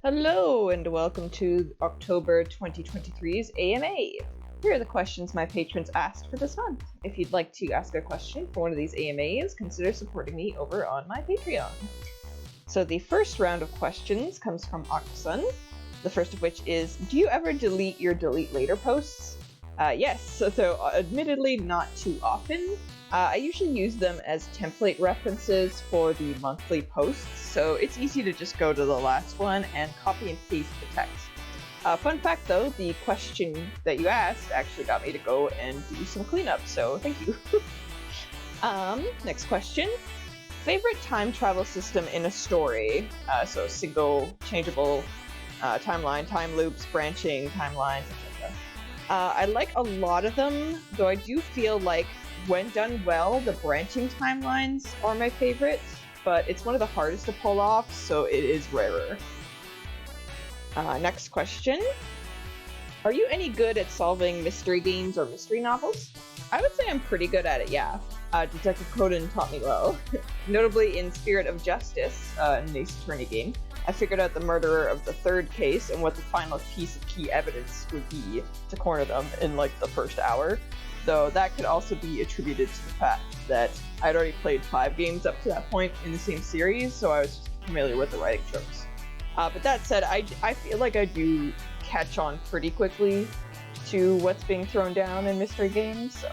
Hello and welcome to October 2023's AMA. Here are the questions my patrons asked for this month. If you'd like to ask a question for one of these AMAs, consider supporting me over on my Patreon. So the first round of questions comes from Aquasun, the first of which is, do you ever delete your delete later posts? Yes, so admittedly not too often. I usually use them as template references for the monthly posts, so it's easy to just go to the last one and copy and paste the text. Fun fact though, the question that you asked actually got me to go and do some cleanup, so thank you. Next question. Favorite time travel system in a story? So single, changeable, timeline, time loops, branching, timelines, etc. I like a lot of them, though I do feel like when done well, the branching timelines are my favorite, but it's one of the hardest to pull off, so it is rarer. Next question. Are you any good at solving mystery games or mystery novels? I would say I'm pretty good at it, yeah. Detective Conan taught me well. Notably in Spirit of Justice, an Ace Attorney game, I figured out the murderer of the third case and what the final piece of key evidence would be to corner them in like the first hour. Though that could also be attributed to the fact that I'd already played 5 games up to that point in the same series, so I was just familiar with the writing tropes. But that said, I feel like I do catch on pretty quickly to what's being thrown down in mystery games, so.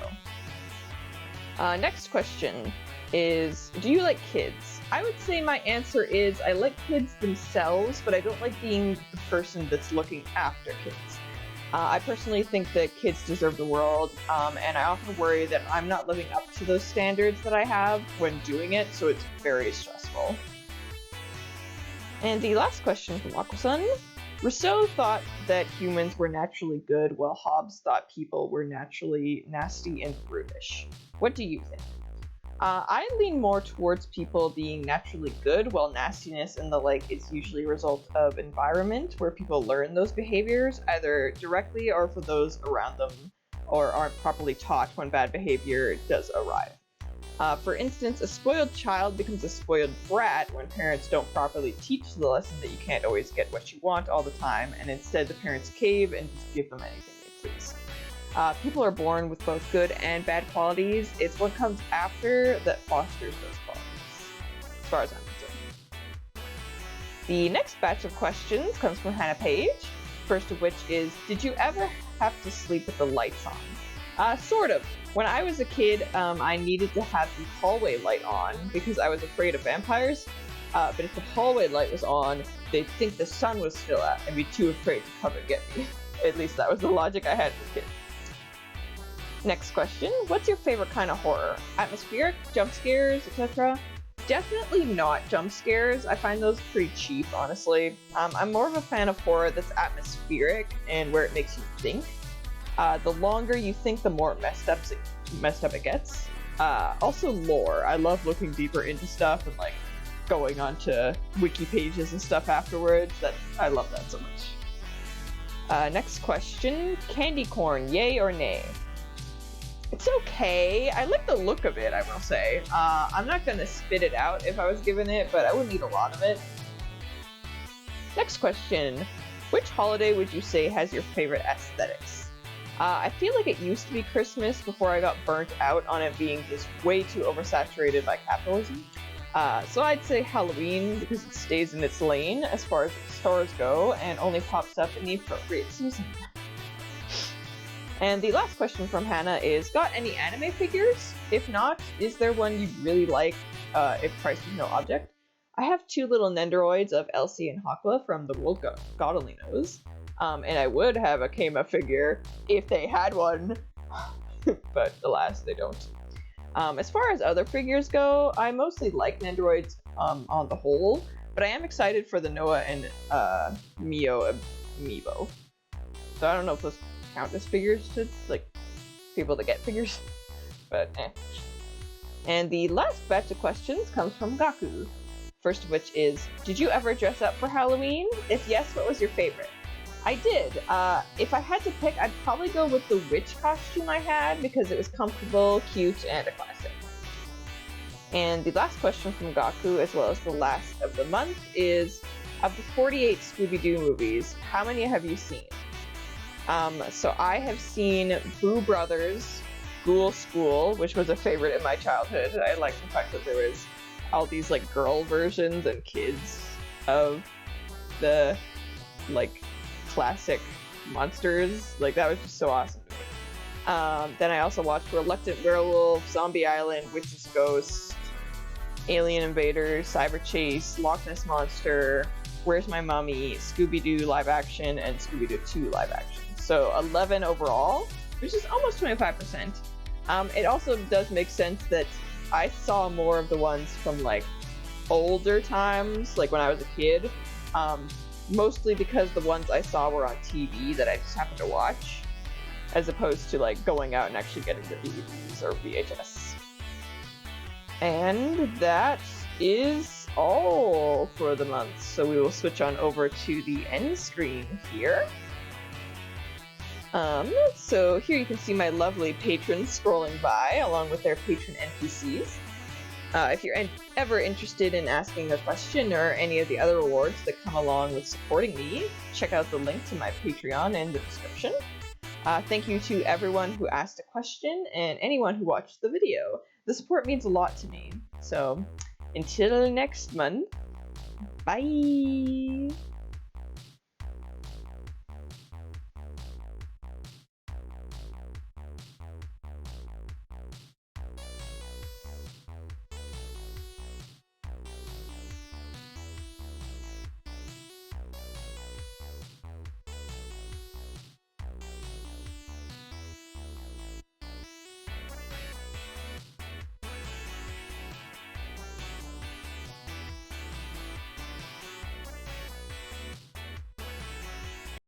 Next question is, do you like kids? I would say my answer is I like kids themselves, but I don't like being the person that's looking after kids. I personally think that kids deserve the world, and I often worry that I'm not living up to those standards that I have when doing it, so it's very stressful. And the last question from Aquasun. Rousseau thought that humans were naturally good, while Hobbes thought people were naturally nasty and brutish. What do you think? I lean more towards people being naturally good, while nastiness and the like is usually a result of environment where people learn those behaviors, either directly or for those around them, or aren't properly taught when bad behavior does arrive. For instance, a spoiled child becomes a spoiled brat when parents don't properly teach the lesson that you can't always get what you want all the time, and instead the parents cave and just give them anything they please. People are born with both good and bad qualities. It's what comes after that fosters those qualities, as far as I'm concerned. The next batch of questions comes from Hannah Page, first of which is, did you ever have to sleep with the lights on? Sort of. When I was a kid, I needed to have the hallway light on because I was afraid of vampires, but if the hallway light was on, they'd think the sun was still out and be too afraid to come and get me. At least that was the logic I had as a kid. Next question, what's your favorite kind of horror? Atmospheric, jump scares, etc.? Definitely not jump scares. I find those pretty cheap, honestly. I'm more of a fan of horror that's atmospheric and where it makes you think. The longer you think, the more messed up it gets. Also lore. I love looking deeper into stuff and like going onto wiki pages and stuff afterwards. I love that so much. Next question, candy corn, yay or nay? It's okay. I like the look of it, I will say. I'm not gonna spit it out if I was given it, but I wouldn't eat a lot of it. Next question. Which holiday would you say has your favorite aesthetics? I feel like it used to be Christmas before I got burnt out on it being just way too oversaturated by capitalism. So I'd say Halloween because it stays in its lane as far as stores go and only pops up in the appropriate season. And the last question from Hannah is, got any anime figures? If not, is there one you'd really like if price is no object? I have 2 little Nendoroids of Elsie and Hakla from the world God only knows. And I would have a Kama figure if they had one, but alas, they don't. As far as other figures go, I mostly like Nendoroids on the whole, but I am excited for the Noah and Mio amiibo. So I don't know if those count as figures to like people that get figures, but eh. And the last batch of questions comes from Gaku. First of which is, did you ever dress up for Halloween? If yes, what was your favorite? I did. If I had to pick, I'd probably go with the witch costume I had because it was comfortable, cute, and a classic. And the last question from Gaku, as well as the last of the month, is Of the 48 Scooby Doo movies, how many have you seen? So I have seen Boo Brothers, Ghoul School, which was a favorite in my childhood. I liked the fact that there was all these like girl versions and kids of the like classic monsters. Like that was just so awesome to me. Then I also watched Reluctant Werewolf, Zombie Island, Witch's Ghost, Alien Invader, Cyber Chase, Loch Ness Monster, Where's My Mommy, Scooby Doo live action, and Scooby Doo 2 live action. So 11 overall, which is almost 25%. It also does make sense that I saw more of the ones from like older times, like when I was a kid, mostly because the ones I saw were on TV that I just happened to watch, as opposed to like going out and actually getting the DVDs or VHS. And that is all for the month. So we will switch on over to the end screen here. So here you can see my lovely patrons scrolling by along with their patron NPCs. If you're ever interested in asking a question or any of the other rewards that come along with supporting me, check out the link to my Patreon in the description. Thank you to everyone who asked a question and anyone who watched the video. The support means a lot to me. So until next month, bye!